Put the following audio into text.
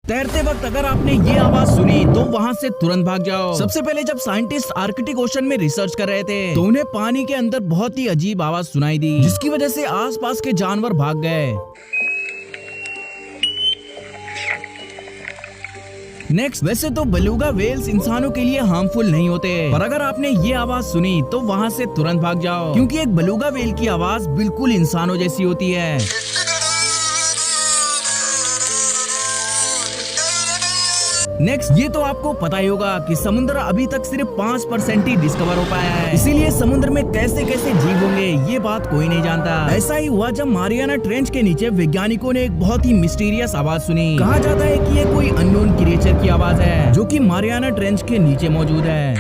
तैरते वक्त अगर आपने ये आवाज सुनी तो वहाँ से तुरंत भाग जाओ। सबसे पहले जब साइंटिस्ट आर्कटिक ओशन में रिसर्च कर रहे थे तो उन्हें पानी के अंदर बहुत ही अजीब आवाज सुनाई दी, जिसकी वजह से आसपास के जानवर भाग गए। नेक्स्ट, वैसे तो बेलुगा वेल्स इंसानों के लिए हार्मफुल नहीं होते, पर अगर आपने ये आवाज सुनी तो वहाँ से तुरंत भाग जाओ, क्योंकि एक बेलुगा वेल की आवाज बिल्कुल इंसानों जैसी होती है। नेक्स्ट, ये तो आपको पता ही होगा कि समुद्र अभी तक सिर्फ 5% ही डिस्कवर हो पाया है, इसीलिए समुद्र में कैसे कैसे जीव होंगे ये बात कोई नहीं जानता। ऐसा ही हुआ जब मारियाना ट्रेंच के नीचे वैज्ञानिकों ने एक बहुत ही मिस्टीरियस आवाज सुनी। कहा जाता है कि ये कोई अननोन क्रिएचर की आवाज है जो कि मारियाना ट्रेंच के नीचे मौजूद है।